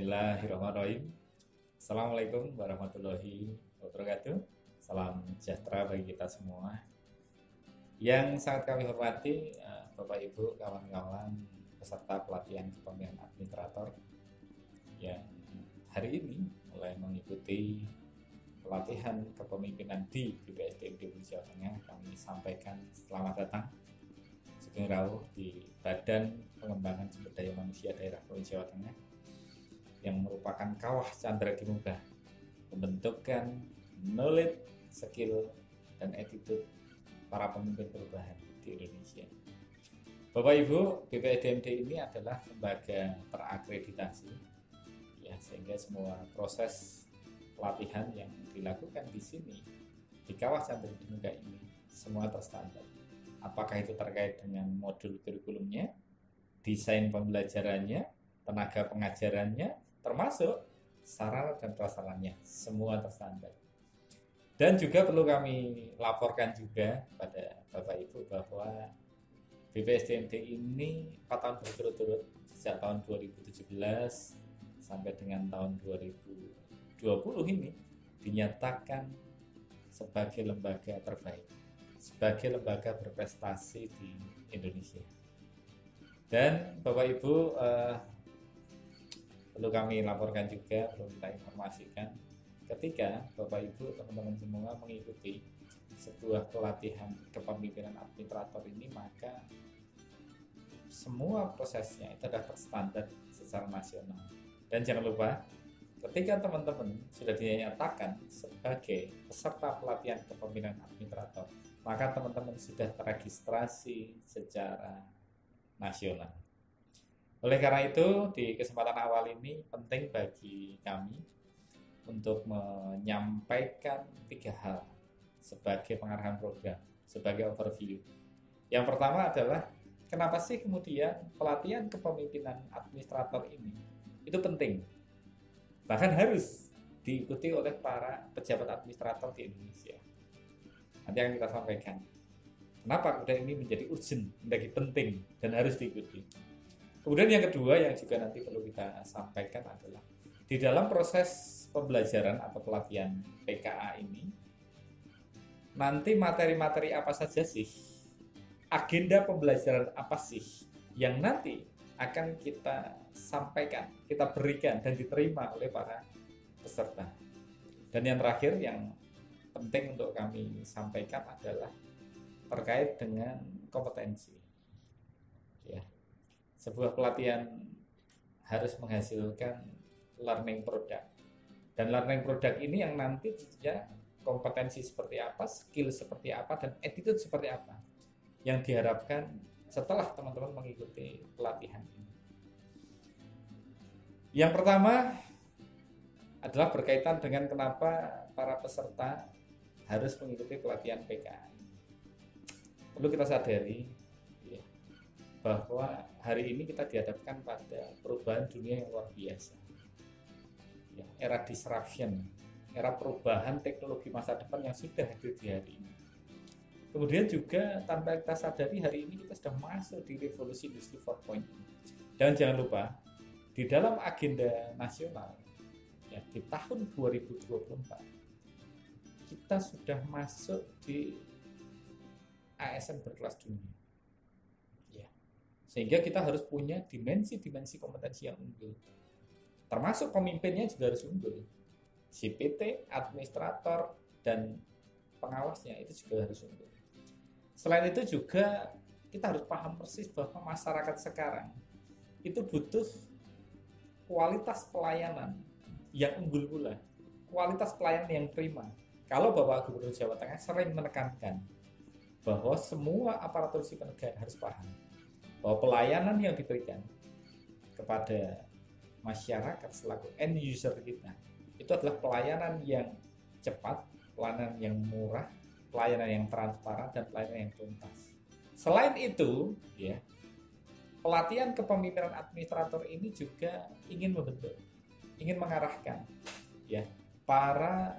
Bismillahirrahmanirrahim. Assalamualaikum warahmatullahi wabarakatuh. Salam sejahtera bagi kita semua. Yang sangat kami hormati, Bapak Ibu, kawan-kawan peserta pelatihan kepemimpinan administrator yang hari ini mulai mengikuti pelatihan kepemimpinan di BPSDM Jawa Tengah. Kami sampaikan selamat datang Sugeng Rawuh di Badan Pengembangan Sumber Daya Manusia Daerah Provinsi Jawa Tengah yang merupakan kawah candra di muka pembentukan knowledge, skill, dan attitude para pemimpin perubahan di Indonesia. Bapak Ibu, BPSDMD ini adalah lembaga terakreditasi, ya, sehingga semua proses pelatihan yang dilakukan di sini di kawah candra di muka ini semua terstandar. Apakah itu terkait dengan modul kurikulumnya, desain pembelajarannya, tenaga pengajarannya, termasuk sarana dan prasarannya, semua terstandar. Dan juga perlu kami laporkan juga pada Bapak Ibu bahwa BPSDMD ini 4 tahun berturut-turut, sejak tahun 2017 sampai dengan tahun 2020 ini dinyatakan sebagai lembaga terbaik, sebagai lembaga berprestasi di Indonesia. Dan Bapak Ibu, perlu kami laporkan juga, perlu kita informasikan, ketika Bapak Ibu, teman-teman semua mengikuti sebuah pelatihan kepemimpinan administrator ini, maka semua prosesnya itu adalah terstandar secara nasional. Dan jangan lupa, ketika teman-teman sudah dinyatakan sebagai peserta pelatihan kepemimpinan administrator, maka teman-teman sudah teregistrasi secara nasional. Oleh karena itu, di kesempatan awal ini penting bagi kami untuk menyampaikan 3 hal sebagai pengarahan program, sebagai overview. Yang pertama adalah, kenapa sih kemudian pelatihan kepemimpinan administrator ini itu penting, bahkan harus diikuti oleh para pejabat administrator di Indonesia. Nanti akan kita sampaikan kenapa kemudian ini menjadi urgent, menjadi penting, dan harus diikuti. Kemudian yang kedua yang juga nanti perlu kita sampaikan adalah di dalam proses pembelajaran atau pelatihan PKA ini nanti materi-materi apa saja sih, agenda pembelajaran apa sih yang nanti akan kita sampaikan, kita berikan dan diterima oleh para peserta. Dan yang terakhir yang penting untuk kami sampaikan adalah terkait dengan kompetensi. Ya. Sebuah pelatihan harus menghasilkan learning product. Dan learning product ini yang nanti tentunya kompetensi seperti apa, skill seperti apa, dan attitude seperti apa yang diharapkan setelah teman-teman mengikuti pelatihan ini. Yang pertama adalah berkaitan dengan kenapa para peserta harus mengikuti pelatihan PKA. Perlu kita sadari bahwa hari ini kita dihadapkan pada perubahan dunia yang luar biasa, ya, era disruption, era perubahan teknologi masa depan yang sudah hadir di hari ini. Kemudian juga tanpa kita sadari hari ini kita sudah masuk di revolusi industri 4.0. Dan jangan lupa di dalam agenda nasional, ya, di tahun 2024 kita sudah masuk di ASN berkelas dunia. Sehingga kita harus punya dimensi-dimensi kompetensi yang unggul. Termasuk pemimpinnya juga harus unggul. CPT, administrator, dan pengawasnya itu juga harus unggul. Selain itu juga kita harus paham persis bahwa masyarakat sekarang itu butuh kualitas pelayanan yang unggul pula. Kualitas pelayanan yang prima. Kalau Bapak Gubernur Jawa Tengah sering menekankan bahwa semua aparatur sipil negara harus paham bahwa pelayanan yang diberikan kepada masyarakat selaku end user kita itu adalah pelayanan yang cepat, pelayanan yang murah, pelayanan yang transparan, dan pelayanan yang tuntas. Selain itu, ya, pelatihan kepemimpinan administrator ini juga ingin membentuk, ingin mengarahkan, ya, para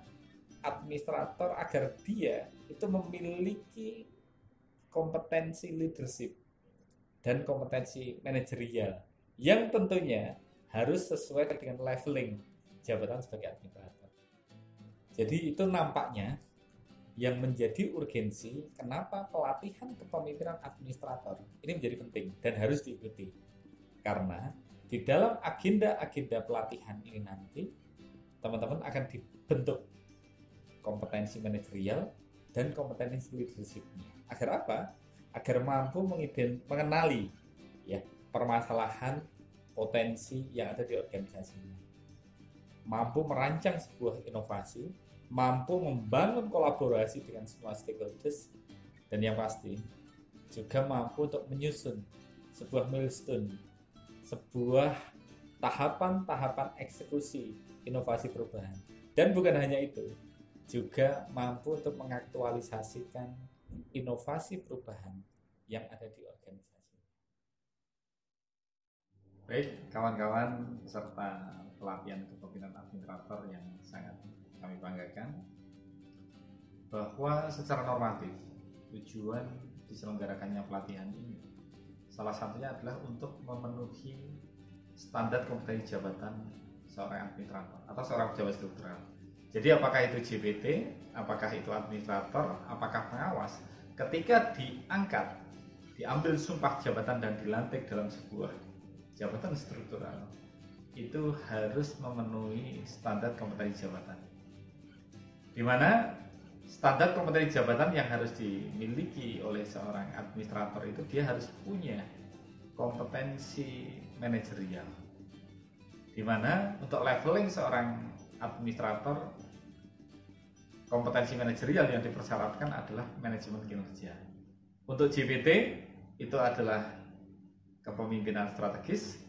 administrator agar dia itu memiliki kompetensi leadership dan kompetensi manajerial yang tentunya harus sesuai dengan leveling jabatan sebagai administrator. Jadi itu nampaknya yang menjadi urgensi kenapa pelatihan kepemimpinan administrator ini menjadi penting dan harus diikuti. Karena di dalam agenda-agenda pelatihan ini nanti teman-teman akan dibentuk kompetensi manajerial dan kompetensi leadership-nya. Agar apa? Agar mampu mengenali ya permasalahan potensi yang ada di organisasinya. Mampu merancang sebuah inovasi, mampu membangun kolaborasi dengan semua stakeholders, dan yang pasti juga mampu untuk menyusun sebuah milestone, sebuah tahapan-tahapan eksekusi inovasi perubahan. Dan bukan hanya itu, juga mampu untuk mengaktualisasikan inovasi perubahan yang ada di organisasi. Baik, kawan-kawan peserta pelatihan kepemimpinan administrator yang sangat kami banggakan, bahwa secara normatif tujuan diselenggarakannya pelatihan ini salah satunya adalah untuk memenuhi standar kompetensi jabatan seorang administrator atau seorang pejabat struktural. Jadi apakah itu JPT, apakah itu administrator, apakah pengawas, ketika diangkat, diambil sumpah jabatan dan dilantik dalam sebuah jabatan struktural, itu harus memenuhi standar kompetensi jabatan. Di mana standar kompetensi jabatan yang harus dimiliki oleh seorang administrator itu dia harus punya kompetensi manajerial. Di mana untuk leveling seorang administrator, kompetensi manajerial yang dipersyaratkan adalah manajemen kinerja. Untuk JPT itu adalah kepemimpinan strategis,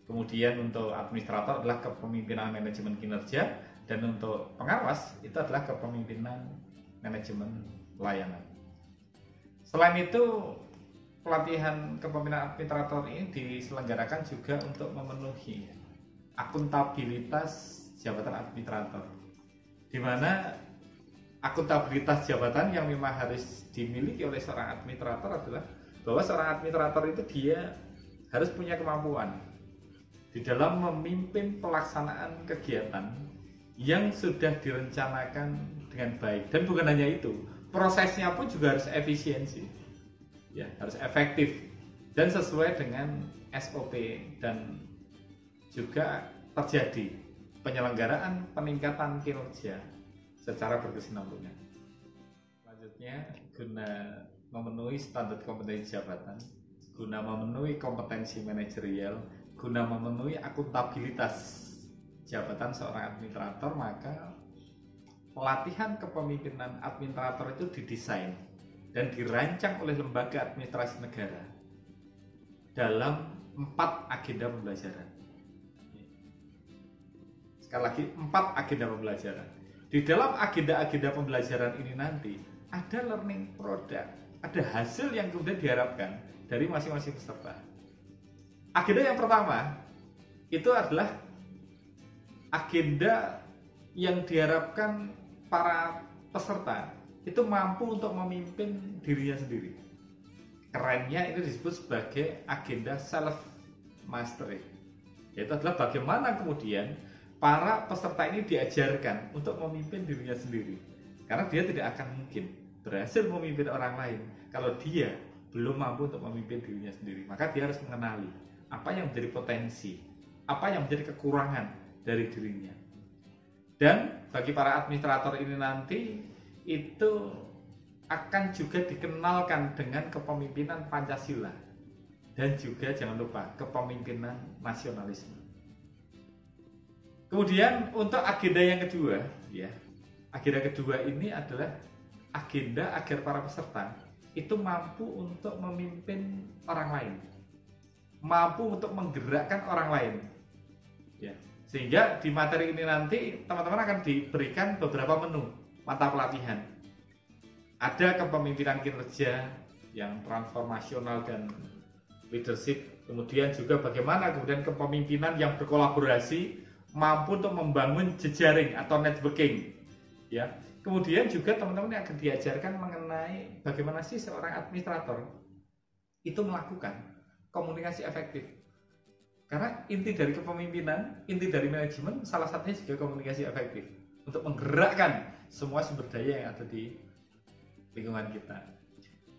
kemudian untuk administrator adalah kepemimpinan manajemen kinerja, dan untuk pengawas itu adalah kepemimpinan manajemen layanan. Selain itu, pelatihan kepemimpinan administrator ini diselenggarakan juga untuk memenuhi akuntabilitas jabatan administrator, di mana akuntabilitas jabatan yang memang harus dimiliki oleh seorang administrator adalah bahwa seorang administrator itu dia harus punya kemampuan di dalam memimpin pelaksanaan kegiatan yang sudah direncanakan dengan baik. Dan bukan hanya itu, prosesnya pun juga harus efisiensi, ya, harus efektif dan sesuai dengan SOP, dan juga terjadi penyelenggaraan peningkatan kinerja secara berkesinambungan. Selanjutnya, guna memenuhi standar kompetensi jabatan, guna memenuhi kompetensi manajerial, guna memenuhi akuntabilitas jabatan seorang administrator, maka pelatihan kepemimpinan administrator itu didesain dan dirancang oleh lembaga administrasi negara dalam 4 agenda pembelajaran. Sekali lagi, 4 agenda pembelajaran. Di dalam agenda-agenda pembelajaran ini nanti ada learning product, ada hasil yang kemudian diharapkan dari masing-masing peserta. Agenda yang pertama itu adalah agenda yang diharapkan para peserta itu mampu untuk memimpin dirinya sendiri. Kerennya ini disebut sebagai agenda self mastery. Yaitu adalah bagaimana kemudian para peserta ini diajarkan untuk memimpin dirinya sendiri. Karena dia tidak akan mungkin berhasil memimpin orang lain kalau dia belum mampu untuk memimpin dirinya sendiri. Maka dia harus mengenali apa yang menjadi potensi, apa yang menjadi kekurangan dari dirinya. Dan bagi para administrator ini nanti itu akan juga dikenalkan dengan kepemimpinan Pancasila dan juga jangan lupa kepemimpinan nasionalisme. Kemudian untuk agenda yang kedua, ya, agenda kedua ini adalah agenda agar para peserta itu mampu untuk memimpin orang lain, mampu untuk menggerakkan orang lain, ya. Sehingga di materi ini nanti teman-teman akan diberikan beberapa menu mata pelatihan. Ada kepemimpinan kinerja yang transformasional dan leadership, kemudian juga bagaimana kemudian kepemimpinan yang berkolaborasi, mampu untuk membangun jejaring atau networking, ya. Kemudian juga teman-teman akan diajarkan mengenai bagaimana sih seorang administrator itu melakukan komunikasi efektif. Karena inti dari kepemimpinan, inti dari manajemen salah satunya juga komunikasi efektif untuk menggerakkan semua sumber daya yang ada di lingkungan kita.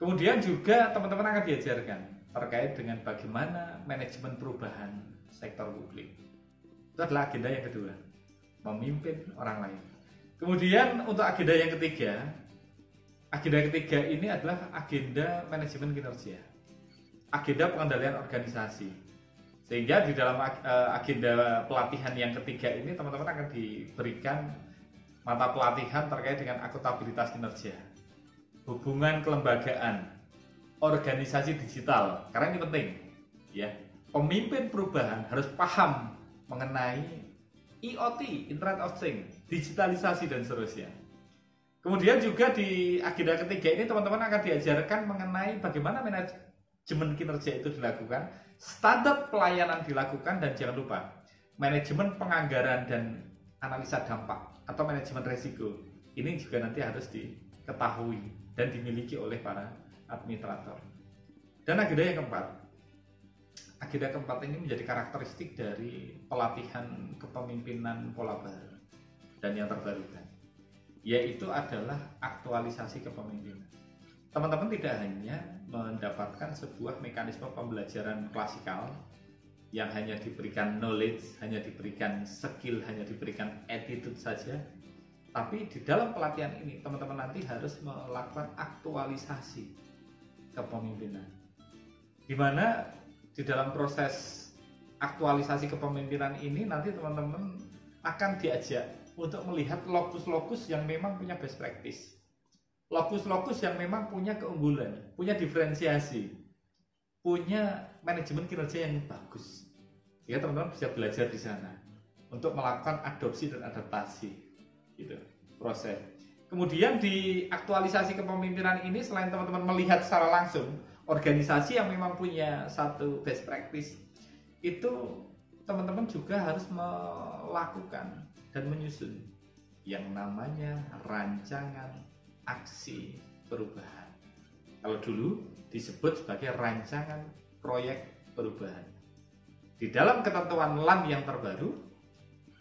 Kemudian juga teman-teman akan diajarkan terkait dengan bagaimana manajemen perubahan sektor publik. Itu adalah agenda yang kedua, memimpin orang lain. Kemudian untuk agenda yang ketiga, ini adalah agenda manajemen kinerja, agenda pengendalian organisasi. Sehingga di dalam agenda pelatihan yang ketiga ini teman-teman akan diberikan mata pelatihan terkait dengan akuntabilitas kinerja, hubungan kelembagaan, organisasi digital. Karena ini penting, ya. Pemimpin perubahan harus paham mengenai IoT, Internet of Things, digitalisasi dan seterusnya. Kemudian juga di agenda ketiga ini teman-teman akan diajarkan mengenai bagaimana manajemen kinerja itu dilakukan, standar pelayanan dilakukan, dan jangan lupa manajemen penganggaran dan analisa dampak atau manajemen resiko. Ini juga nanti harus diketahui dan dimiliki oleh para administrator. Dan agenda yang keempat ini menjadi karakteristik dari pelatihan kepemimpinan pola baru dan yang terbarukan, yaitu adalah aktualisasi kepemimpinan. Teman-teman tidak hanya mendapatkan sebuah mekanisme pembelajaran klasikal yang hanya diberikan knowledge, hanya diberikan skill, hanya diberikan attitude saja, tapi di dalam pelatihan ini teman-teman nanti harus melakukan aktualisasi kepemimpinan, di mana di dalam proses aktualisasi kepemimpinan ini nanti teman-teman akan diajak untuk melihat lokus-lokus yang memang punya best practice, lokus-lokus yang memang punya keunggulan, punya diferensiasi, punya manajemen kinerja yang bagus. Sehingga teman-teman bisa belajar di sana untuk melakukan adopsi dan adaptasi, gitu proses. Kemudian di aktualisasi kepemimpinan ini selain teman-teman melihat secara langsung organisasi yang memang punya satu best practice, itu teman-teman juga harus melakukan dan menyusun yang namanya rancangan aksi perubahan. Kalau dulu disebut sebagai rancangan proyek perubahan. Di dalam ketentuan LAM yang terbaru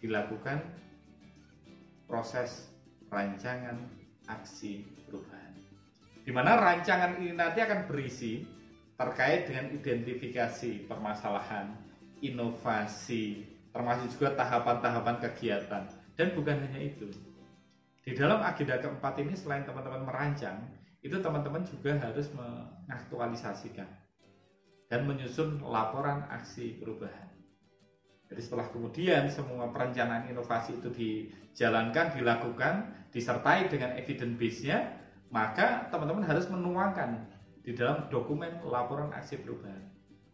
dilakukan proses rancangan aksi perubahan, di mana rancangan ini nanti akan berisi terkait dengan identifikasi permasalahan, inovasi, termasuk juga tahapan-tahapan kegiatan. Dan bukan hanya itu, di dalam agenda keempat ini selain teman-teman merancang, itu teman-teman juga harus mengaktualisasikan dan menyusun laporan aksi perubahan. Jadi setelah kemudian semua perencanaan inovasi itu dijalankan, dilakukan, disertai dengan evidence base-nya, maka teman-teman harus menuangkan di dalam dokumen laporan aksi perubahan.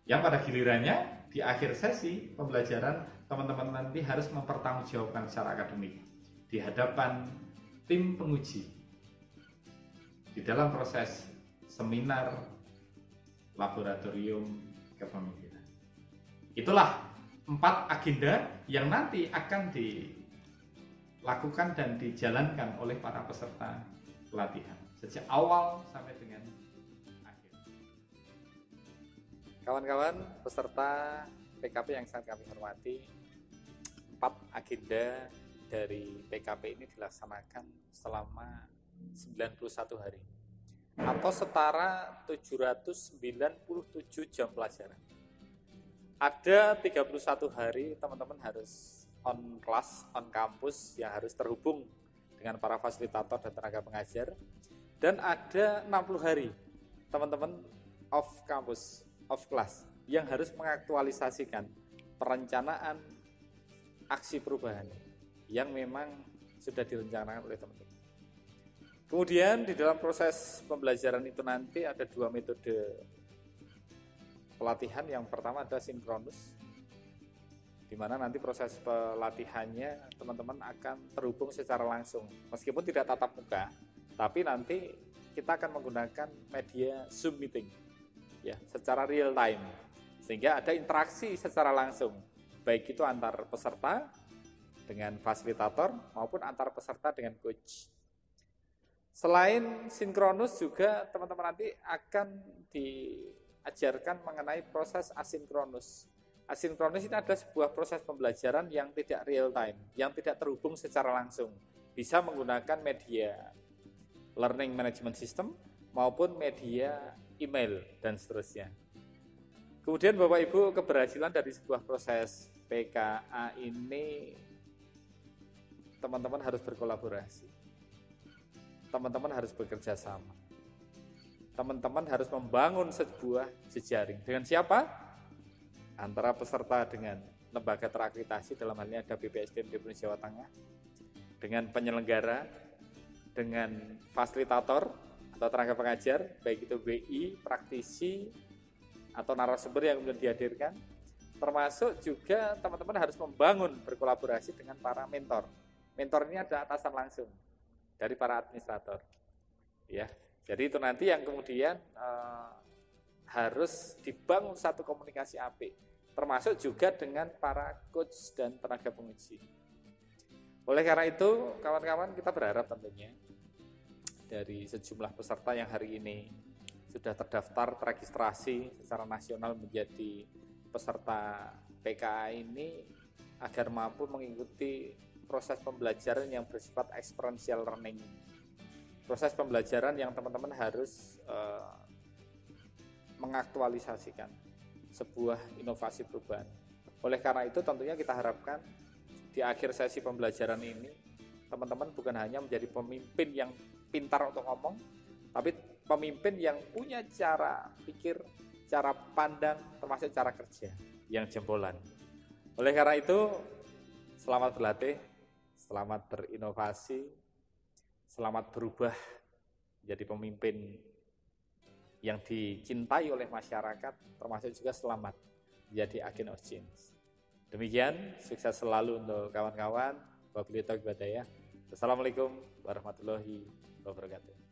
Yang pada gilirannya di akhir sesi pembelajaran teman-teman nanti harus mempertanggungjawabkan secara akademik di hadapan tim penguji di dalam proses seminar laboratorium kepemimpinan. Itulah 4 agenda yang nanti akan dilakukan dan dijalankan oleh para peserta pelatihan sejak awal sampai dengan akhir. Kawan-kawan peserta PKP yang sangat kami hormati, 4 agenda dari PKP ini dilaksanakan selama 91 hari atau setara 797 jam pelajaran. Ada 31 hari teman-teman harus on class, on kampus yang harus terhubung dengan para fasilitator dan tenaga pengajar, dan ada 60 hari teman-teman off kampus, off class yang harus mengaktualisasikan perencanaan aksi perubahan yang memang sudah direncanakan oleh teman-teman. Kemudian di dalam proses pembelajaran itu nanti ada 2 metode pelatihan. Yang pertama ada sinkronus, di mana nanti proses pelatihannya teman-teman akan terhubung secara langsung, meskipun tidak tatap muka, tapi nanti kita akan menggunakan media Zoom meeting, ya, secara real time, sehingga ada interaksi secara langsung, baik itu antar peserta dengan fasilitator maupun antar peserta dengan coach. Selain sinkronus juga teman-teman nanti akan diajarkan mengenai proses asinkronus, Asinkronis ini adalah sebuah proses pembelajaran yang tidak real time, yang tidak terhubung secara langsung. Bisa menggunakan media learning management system maupun media email dan seterusnya. Kemudian Bapak Ibu, keberhasilan dari sebuah proses PKA ini teman-teman harus berkolaborasi. Teman-teman harus bekerja sama. Teman-teman harus membangun sebuah jejaring. Dengan siapa? Antara peserta dengan lembaga terakreditasi, dalam hal ini ada BPSDM Provinsi Jawa Tengah, dengan penyelenggara, dengan fasilitator atau tenaga pengajar, baik itu BI, praktisi, atau narasumber yang kemudian dihadirkan, termasuk juga teman-teman harus membangun berkolaborasi dengan para mentor. Mentor ini ada atasan langsung dari para administrator. Ya, jadi itu nanti yang kemudian harus dibangun satu komunikasi apik, termasuk juga dengan para coach dan tenaga penguji. Oleh karena itu, kawan-kawan, kita berharap tentunya dari sejumlah peserta yang hari ini sudah terdaftar teregistrasi secara nasional menjadi peserta PKA ini agar mampu mengikuti proses pembelajaran yang bersifat experiential learning. Proses pembelajaran yang teman-teman harus mengaktualisasikan sebuah inovasi perubahan. Oleh karena itu tentunya kita harapkan di akhir sesi pembelajaran ini teman-teman bukan hanya menjadi pemimpin yang pintar untuk ngomong, tapi pemimpin yang punya cara pikir, cara pandang, termasuk cara kerja yang jempolan. Oleh karena itu, selamat berlatih, selamat berinovasi, selamat berubah menjadi pemimpin yang dicintai oleh masyarakat, termasuk juga selamat menjadi agent of change. Demikian, sukses selalu untuk kawan-kawan. Wabillahi taufiq wal hidayah. Assalamualaikum warahmatullahi wabarakatuh.